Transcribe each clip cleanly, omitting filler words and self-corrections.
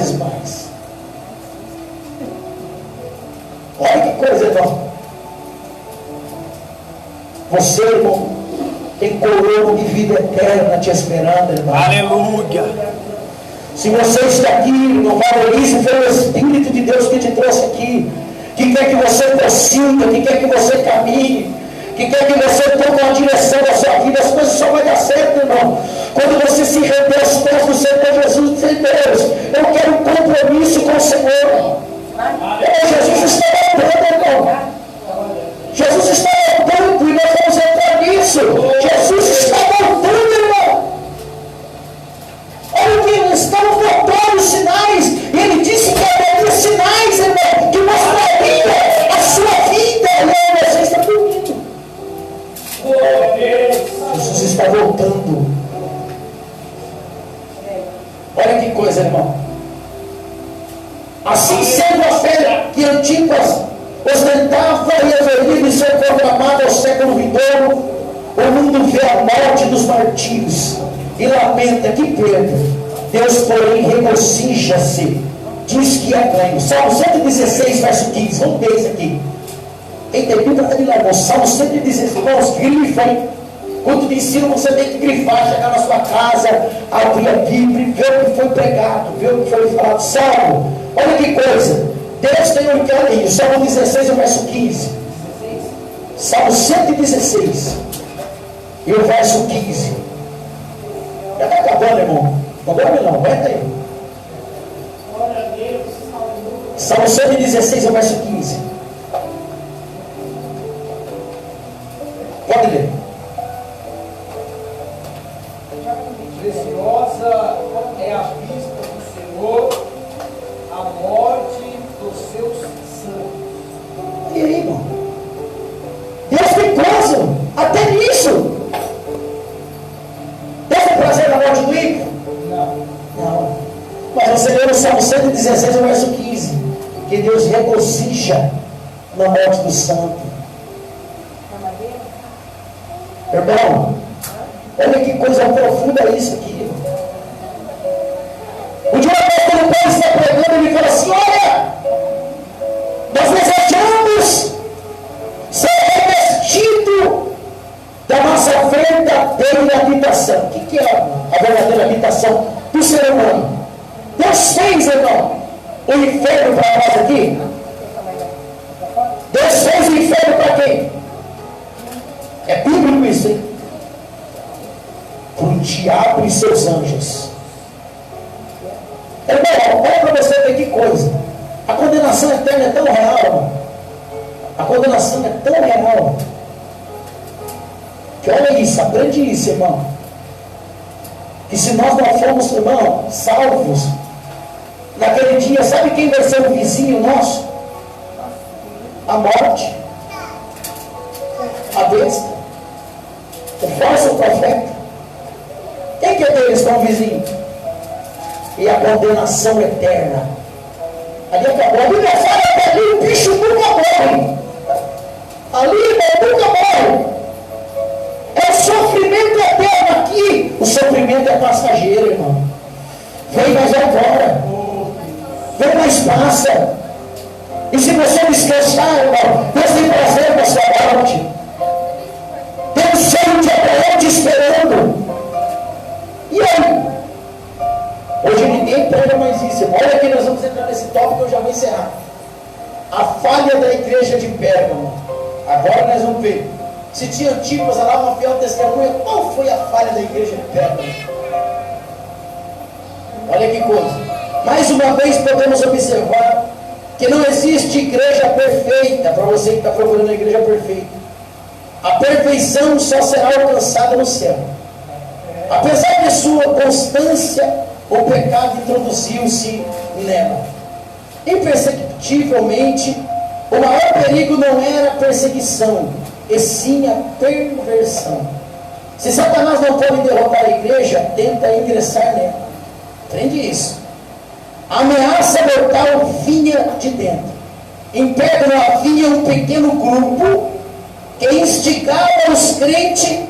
vezes mais. Olha que coisa, irmão. Você, irmão, tem coroa de vida eterna te esperando, irmão. Aleluia. Se você está aqui, não valorize, foi o Espírito de Deus que te trouxe aqui, que quer que você prossiga, que quer que você caminhe, que quer que você tome uma direção da sua vida. As coisas só vão dar certo, irmão, quando você se render aos pés do Senhor Jesus e dizer: Deus, eu quero um compromisso com o Senhor. Jesus está voltando, irmão. Jesus está voltando e nós vamos entrar nisso. Jesus está voltando, irmão. Olha que estamos voltando os sinais. E ele disse que haveria sinais, irmão, que mostraria a sua vida. E você está dormindo. Jesus está voltando. Olha que coisa, irmão. Assim sendo, a fé que Antipas ostentava e evoluiu e ser programada ao século vindouro, o mundo vê a morte dos martírios e lamenta que perda. Deus, porém, regozija-se, diz que é ganho. Salmo 116, verso 15. Vamos ver isso aqui. Quem tem Bíblia está de lá. Salmo 116, irmãos, grifem. Quando te ensino, você tem que grifar, chegar na sua casa, abrir a Bíblia e ver o que foi pregado, ver o que foi falado. Salmo, olha que coisa. Deus tem um caminho. Salmo 16, verso 15. Salmo 116 e o verso 15. Já está acabando, irmão. Agora não, aguenta aí. Salmo 116, o verso 15. Pode ler. Preciosa é a vista do Senhor, a morte dos seus santos. E aí, irmão? Deus tem prazer até nisso. Deus tem prazer na morte do ímpio? Não. Mas você leu no Salmo 116, o verso 15, que Deus regozija na morte do santo. Irmão, olha que coisa profunda isso aqui. Um dia o apóstolo Paulo está pregando e ele fala assim: olha, nós desejamos ser revestidos da nossa verdadeira habitação. O que é a verdadeira habitação do ser humano? Deus fez, irmão, o inferno para nós aqui. Deus fez o inferno para quem? É bíblico isso, hein? Para o diabo e seus anjos. Irmão, olha para você ver que coisa. A condenação eterna é tão real, irmão. A condenação é tão real. Que olha isso, aprende isso, irmão. Que se nós não formos, irmão, salvos, naquele dia, sabe quem vai ser o vizinho nosso? A morte, a besta, o falso profeta. Quem que é deles como vizinho? E a condenação eterna. Ali acabou. A Bíblia fala que ali o bicho nunca morre. Ali, irmão, nunca morre. É o sofrimento eterno. Aqui o sofrimento é passageiro, irmão. Vem, mas vai embora. Vem, mas passa. E se você descansar, irmão, Deus tem prazer na sua morte. Tem um sonho de Abraão te esperando. E aí? Hoje ninguém prega mais isso. Olha que nós vamos entrar nesse tópico, eu já vou encerrar. A falha da igreja de Pérgamo. Agora nós vamos ver. Se tinha Antipas lá, uma fiel testemunha, qual foi a falha da igreja de Pérgamo? Olha que coisa. Mais uma vez podemos observar que não existe igreja perfeita. Para você que está procurando a igreja perfeita, a perfeição só será alcançada no céu. Apesar de sua constância, o pecado introduziu-se nela. Imperceptivelmente, o maior perigo não era a perseguição, e sim a perversão. Se Satanás não pode derrotar a igreja, tenta ingressar nela. Aprende isso. A ameaça mortal vinha de dentro. Em Pérgamo havia um pequeno grupo que instigava os crentes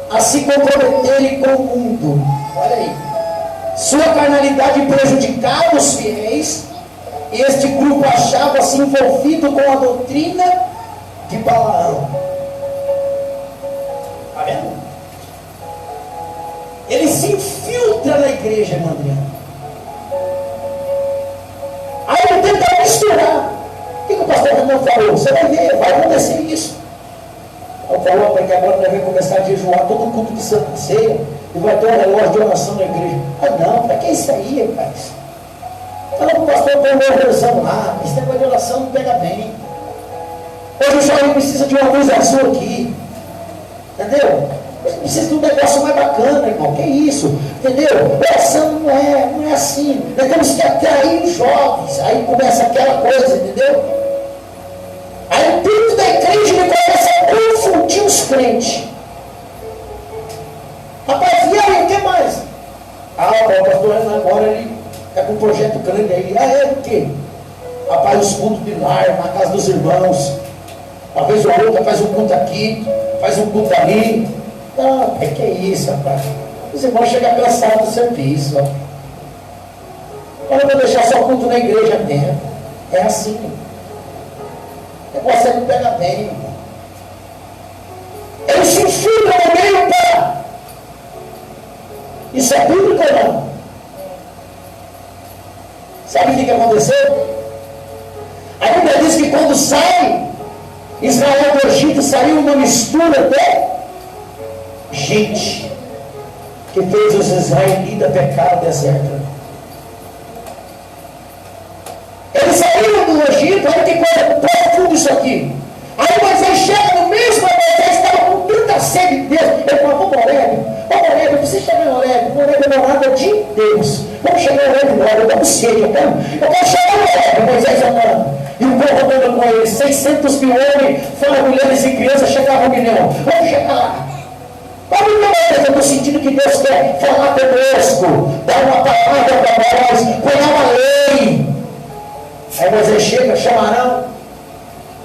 a se comprometerem com o mundo. Olha aí. Sua carnalidade prejudicava os fiéis E este grupo achava-se envolvido com a doutrina de Balaão. Está vendo? Ele se infiltra na igreja, irmão Adriano. Aí ele tenta misturar. O que o pastor Renan falou? Você vai ver, vai acontecer isso. Ele falou, porque agora nós vamos começar a jejuar todo culto de Santa Ceia e vai ter um relógio de oração na igreja. Ah não, para que isso aí, rapaz? Fala para o pastor, põe uma oração lá. Esse negócio de oração não pega bem. Hoje o jovem precisa de uma luz azul aqui. Entendeu? Precisa de um negócio mais bacana, irmão. Que isso? Entendeu? Oração não é assim. Nós temos que atrair os jovens. Aí começa aquela coisa, entendeu? Aí dentro da igreja ele começa a confundir os crentes. Rapaz, e aí, o que mais? O pastor agora ele está com um projeto grande aí. É o quê? Rapaz, os cultos de lar, na casa dos irmãos. Uma vez ou outra faz um culto aqui, faz um culto ali. Não, que é isso, rapaz? Os irmãos chegam cansados do serviço. Eu não vou deixar só culto na igreja mesmo. É assim. Você não pega bem, irmão. Ele se infiltra no meio, pá. Isso é bíblico ou não? Sabe o que aconteceu? A Bíblia diz que quando sai Israel do Egito, saiu uma mistura de gente que fez os israelitas pecar no deserto. Eles saíram do Egito, olha que coisa profunda isso aqui. Aí Moisés chega no mesmo, Moisés estava com tanta sede de Deus. Ele falou, vamos Horebe, não precisa chegar em Horebe é morada de Deus. Vamos chegar em Horebe agora, eu estou com sede, eu quero chegar em Horebe, Moisés andando. E o povo andando com ele, 600 mil homens, fora mulheres e crianças, chegava um milhão. Vamos chegar lá. Eu estou sentindo que Deus quer falar conosco, dar uma palavra para nós, cunhar uma lei. Aí Moisés chega, chamarão,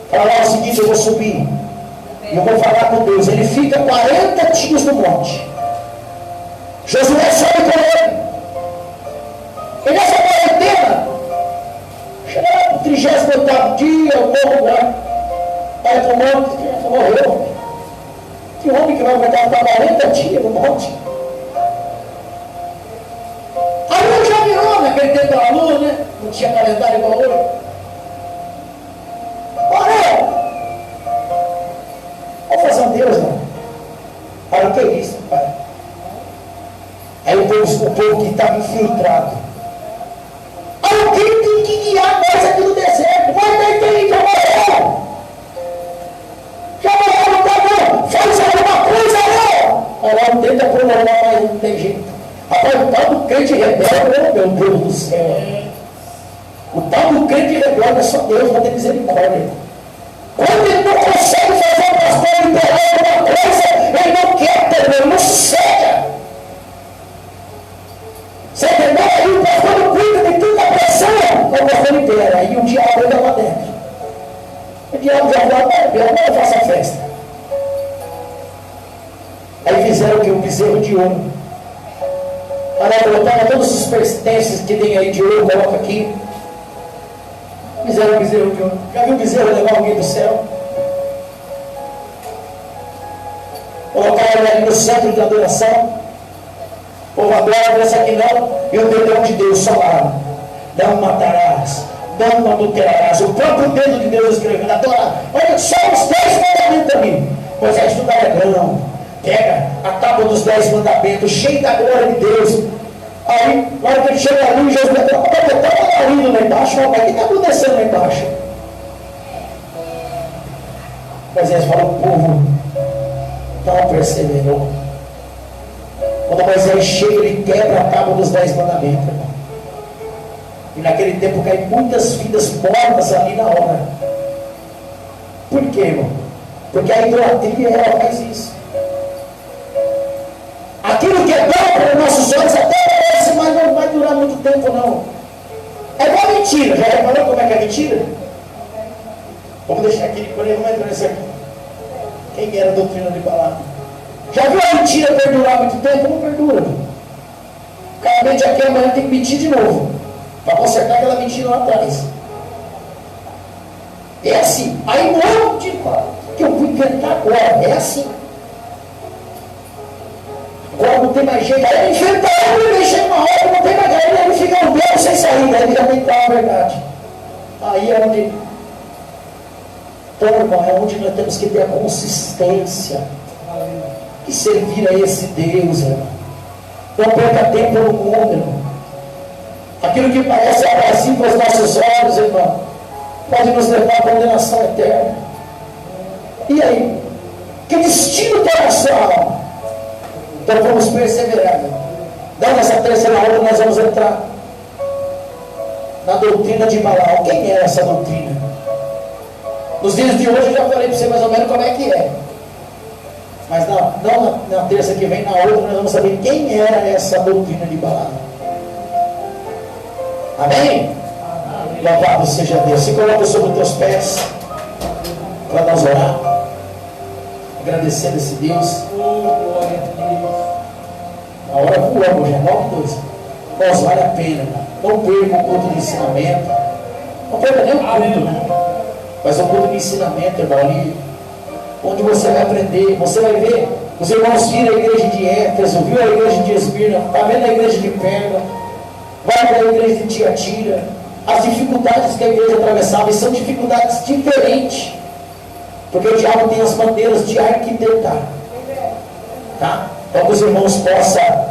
fala lá o seguinte, eu vou subir, e eu vou falar com Deus. Ele fica 40 dias no monte. Josué sobe com ele. E nessa quarentena, chega lá no 38º dia, o povo lá, vai para o monte, morreu. Que homem que vai aguentar 40 dias no monte? A lua já virou naquele tempo da lua, né? Não tinha calendário igual hoje. Olha! Vamos fazer um Deus, não? Para o que é isso, pai? Aí o povo que estava infiltrado. Alguém tem que guiar nós aqui no deserto. Mas não tem, já morreu. Já morreu, não dá não. Faz alguma coisa, não. Agora tenta prolongar, mas não tem jeito. Rapaz, o tal do crente rebelde, meu Deus do céu. O tal do crente rebelde é só Deus vai ter misericórdia. Quando ele não consegue fazer o pastor liberar alguma coisa, ele não quer, ele não sossega. Você entendeu? Aí o pastor não cuida de toda a pressão, o pastor libera. Aí o diabo entra lá dentro. O diabo já fala, agora faça a festa. Aí fizeram o que? Um bezerro de ouro. Para botar todos os pertences que tem aí de ouro, coloca aqui. Fizeram um bezerro de ouro. Já viu o bezerro levar alguém do céu? Colocaram ele ali no centro da adoração. O povo adora, pensa que não. E o dedão de Deus só lá. Não matarás, não adulterarás. O próprio dedo de Deus escrevendo. Adora. Olha só os 10 mandamentos também. Pois é, estuda legal. Pega a tábua dos 10 mandamentos, cheio da glória de Deus. Aí, na hora que ele chega ali, Jesus está lindo lá embaixo. O que está acontecendo lá embaixo? Moisés fala, o povo não perseverou. Quando Moisés chega, ele quebra a tábua dos 10 mandamentos, irmão. E naquele tempo caem muitas vidas mortas ali na hora. Por quê, irmão? Porque a idolatria, ela faz isso. Aquilo que é bom para os nossos olhos até parece, mas não vai durar muito tempo, não. É igual mentira. Já reparou como é que é mentira? Vamos deixar aqui, por aí, vamos entrar nesse aqui. Quem era a doutrina de Balaão? Já viu a mentira perdurar muito tempo? Não perdura. O cara mente aqui, amanhã tem que mentir de novo. Para consertar aquela mentira lá atrás. É assim. Aí não é um tipo que eu vou inventar agora. É assim. Agora não tem mais jeito. Aí ele inventa ele mexer uma hora, não tem mais jeito. Aí ele fica um tempo sem sair. Aí ele já tem a verdade. Aí é onde. Então, irmão, é onde nós temos que ter a consistência de servir a esse Deus, irmão. Não perca tempo no mundo, irmão. Aquilo que parece abraço para os nossos olhos, irmão, pode nos levar à condenação eterna. E aí? Que destino para a sua alma? Então vamos perseverar, irmão. Dando essa terceira aula, nós vamos entrar na doutrina de Balaão. Quem é essa doutrina? Nos dias de hoje eu já falei para você mais ou menos como é que é. Mas não na terça que vem, na outra, nós vamos saber quem era essa doutrina de Balaão. Amém? Louvado seja Deus. Se coloca sobre os teus pés para nós orar, agradecendo esse Deus. A hora voou, já 9:02. Mas vale a pena, né? Não perca o culto de ensinamento. Não perca nem o culto, né? Mas o culto de ensinamento, irmão, ali, onde você vai aprender, você vai ver. Os irmãos viram a igreja de Éfeso, viu a igreja de Esmirna, está vendo a igreja de Pérgamo, vai para a igreja de Tiatira. As dificuldades que a igreja atravessava, e são dificuldades diferentes, porque o diabo tem as maneiras de arquitetar, tá? Então que os irmãos possam,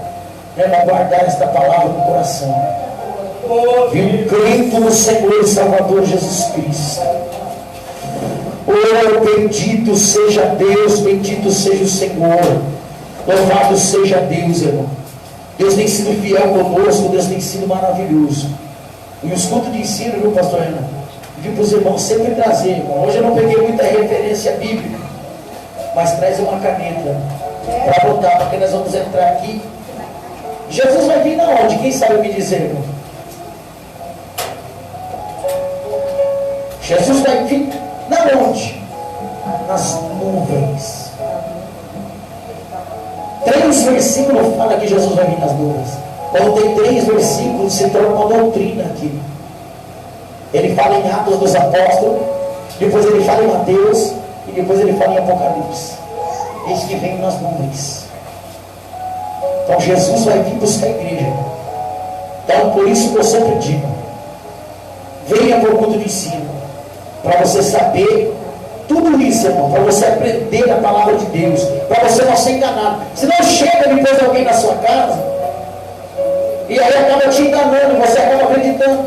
né, guardar esta palavra no coração, viu? Crendo no Senhor e Salvador Jesus Cristo. Oh, bendito seja Deus, bendito seja o Senhor, louvado seja Deus, irmão. Deus tem sido fiel conosco, Deus tem sido maravilhoso. E os cultos de ensino, viu, pastor Renan? Pedi para os irmãos sempre trazer, irmão. Hoje eu não peguei muita referência bíblica, mas traz uma caneta para botar, porque nós vamos entrar aqui. Jesus vai vir na onde? Quem sabe me dizer, irmão? Jesus vai vir na onde? Nas nuvens. 3 versículos fala que Jesus vai vir nas nuvens. Quando tem 3 versículos, se torna uma doutrina aqui. Ele fala em Atos dos Apóstolos, depois ele fala em Mateus, e depois ele fala em Apocalipse. Eis que vem nas nuvens. Então Jesus vai vir buscar a igreja. Então por isso que eu sempre digo, venha para o culto de ensino, para você saber tudo isso, irmão, para você aprender a palavra de Deus, para você não ser enganado. Se não chega depois alguém na sua casa, e aí acaba te enganando, você acaba acreditando.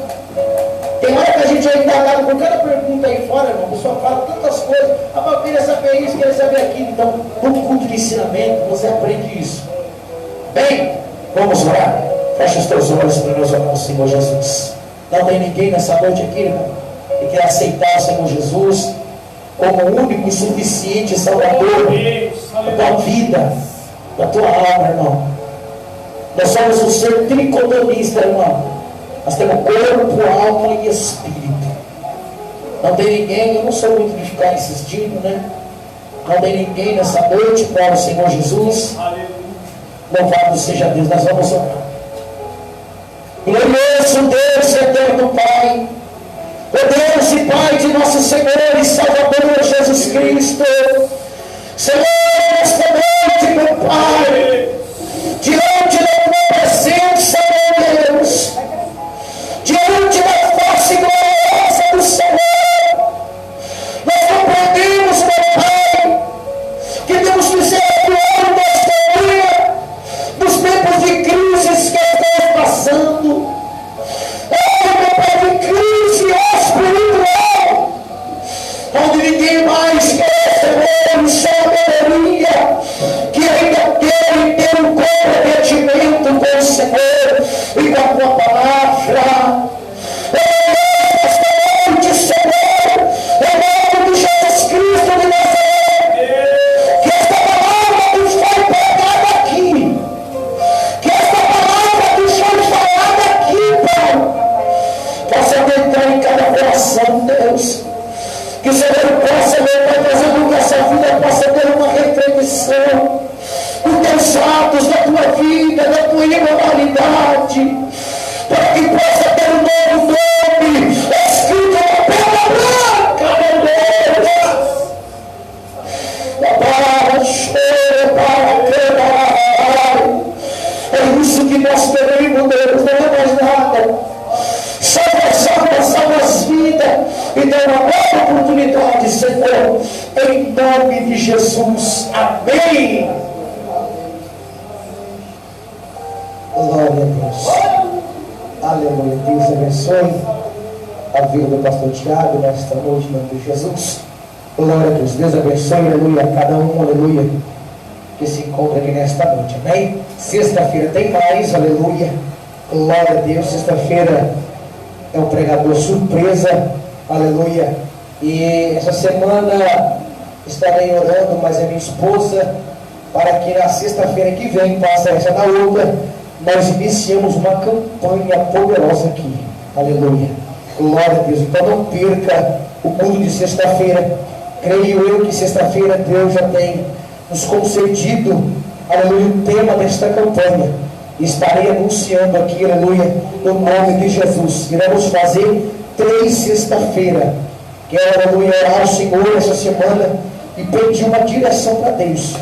Tem hora que a gente é enganado com cada pergunta aí fora, irmão. A pessoa fala tantas coisas. Ah, eu queria saber isso, queria saber aquilo. Então, no culto de ensinamento, você aprende isso. Bem, vamos orar. Fecha os teus olhos para nós orar ao Senhor Jesus. Não tem ninguém nessa noite aqui, irmão, que quer aceitar o Senhor Jesus como o único e suficiente Salvador da tua vida, da tua alma, irmão. Nós somos um ser tricotomista, irmão. Nós temos corpo, alma e espírito. Não tem ninguém, eu não sou muito de ficar insistindo, né? Não tem ninguém nessa noite para o Senhor Jesus. Louvado seja Deus, nós vamos orar. Glorioso Deus, eterno Pai, o Deus e Pai de nosso Senhor e Salvador Jesus Cristo. Senhor, nesta noite, meu Pai, diante da tua presença, meu Deus, diante da face gloriosa do Senhor, nós compreendemos, meu Pai, que Deus misericórdia nesta manhã, nos tempos de crises que estamos passando. Oh, meu Pai, de crise espiritual, onde ninguém mais quer Senhor, sabedoria, que ainda querem ter um comprometimento com o Senhor e com a tua palavra. Esta noite, Senhor, em nome de Jesus Cristo de Nazaré, que esta palavra que foi pregada aqui, que esta palavra que foi falada aqui, Pai, possa entrar em cada coração, Deus. Que o Senhor possa, meu Pai, fazer com que essa vida possa ter uma reflexão dos teus atos, da tua vida, da tua imoralidade, para que possa ter um novo nome escrito na pedra branca, meu me dê uma nova oportunidade, Senhor, em nome de Jesus. Amém. Glória a Deus. Aleluia. Deus abençoe a vida do pastor Tiago nesta noite, em nome de Jesus. Glória a Deus. Deus abençoe, aleluia, a cada um, aleluia, que se encontra aqui nesta noite. Amém. Sexta-feira tem mais, aleluia. Glória a Deus. Sexta-feira é um pregador surpresa, aleluia. E essa semana estarei orando, mas é minha esposa, para que na sexta-feira que vem, passa essa na outra, nós iniciamos uma campanha poderosa aqui, aleluia. Glória a Deus. Então não perca o culto de sexta-feira. Creio eu que sexta-feira Deus já tem nos concedido, aleluia, o tema desta campanha. Estarei anunciando aqui, aleluia, no nome de Jesus. Iremos fazer 3 sexta-feira. Quero, aleluia, orar ao Senhor essa semana e pedir uma direção para Deus.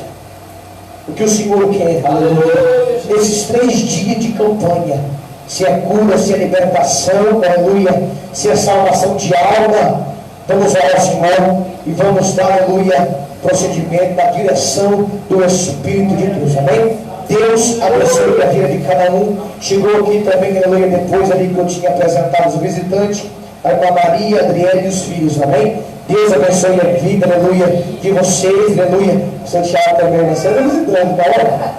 O que o Senhor quer, aleluia, nesses 3 dias de campanha. Se é cura, se é libertação, aleluia, se é salvação de alma. Vamos orar ao Senhor e vamos dar, aleluia, procedimento na direção do Espírito de Deus. Amém? Deus abençoe a vida de cada um. Chegou aqui também, aleluia, depois ali que eu tinha apresentado os visitantes, a irmã Maria, Adriana e os filhos. Amém? Deus abençoe a vida, aleluia, de vocês, aleluia. O seu Tiago também, né? Você está visitando, tá?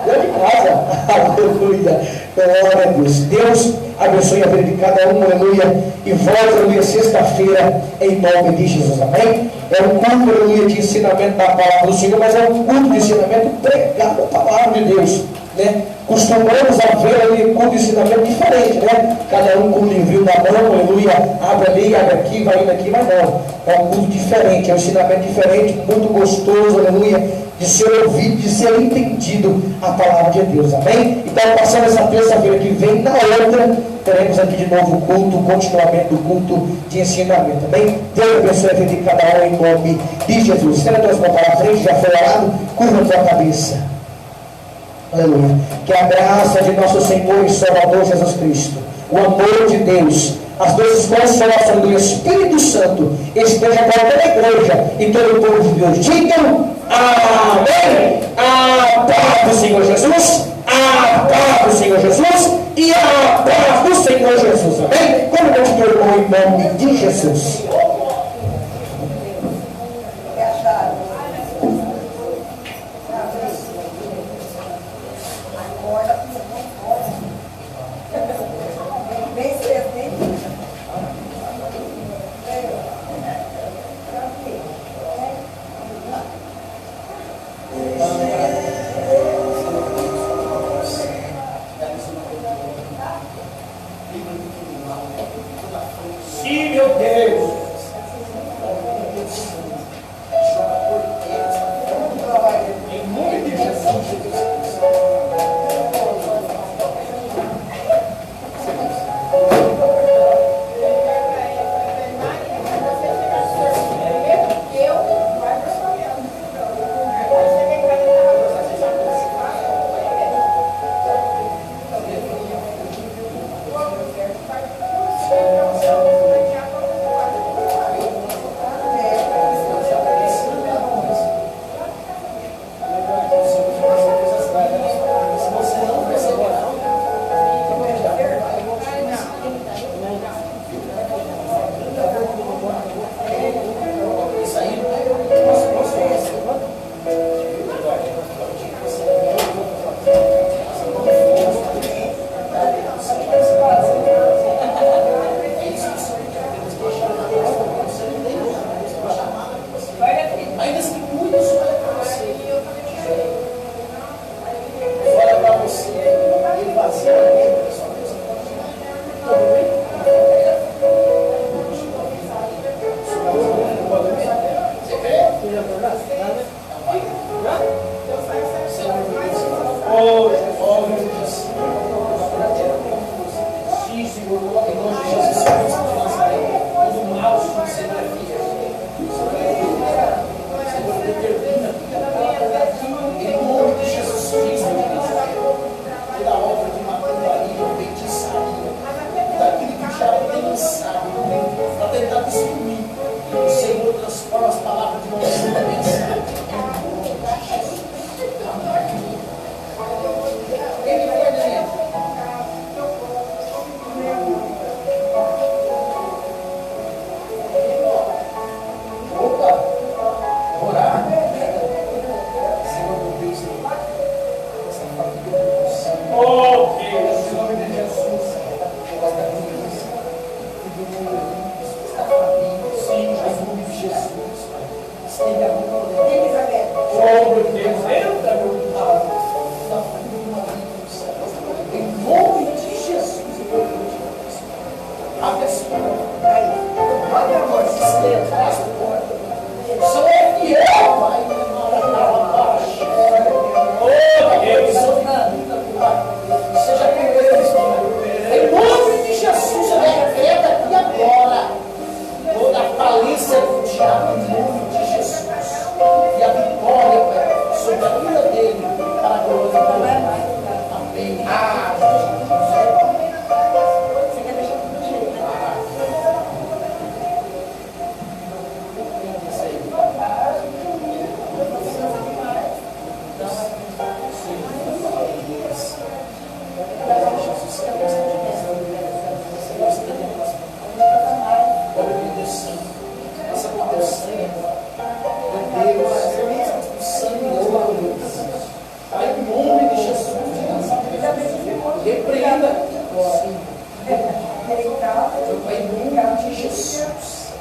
Olha de casa, aleluia. Glória a Deus. Deus abençoe a vida de cada um, aleluia. E volta, aleluia, sexta-feira, em nome de Jesus. Amém? É um culto, aleluia, de ensinamento da palavra do Senhor, mas é um culto de ensinamento pregado a palavra de Deus, né? Costumamos a ver ali um culto de ensinamento diferente, né? Cada um com um livrinho na mão, aleluia, abre ali, abre aqui, vai indo aqui, mas não. É um culto diferente, é um ensinamento diferente, muito gostoso, aleluia, de ser ouvido, de ser entendido a palavra de Deus. Amém? Então, passando essa terça-feira que vem, na outra, teremos aqui de novo o culto, o continuamento do culto de ensinamento. Amém? Deus abençoe a vida de cada um em nome de Jesus. Estenda a tua mão para a frente, já foi orado, curva a tua cabeça. Aleluia. Que a graça de nosso Senhor e Salvador Jesus Cristo, o amor de Deus, as doces consolações do Espírito Santo esteja com toda a igreja e todo o povo de Deus. Digam amém. A paz do Senhor Jesus, a paz do Senhor Jesus e a paz do Senhor Jesus. Amém? Como Deus te orou em nome de Jesus. Sim, meu Deus. Em nome de Jesus. Oh, meu Deus, entra, meu Pai. Em nome de Jesus. Abre essa porta. Abre a porta. Abre a porta. O Senhor é fiel, Pai. Oh, Deus. Seja com eles, Pai. Em nome de Jesus, eu decreto aqui agora toda a falência do diabo, em nome de Jesus. E a vitória, Pai, sobre a vida dele, para a glória do Pai. Amém. Repreenda agora. Meu Pai, em nome de Jesus.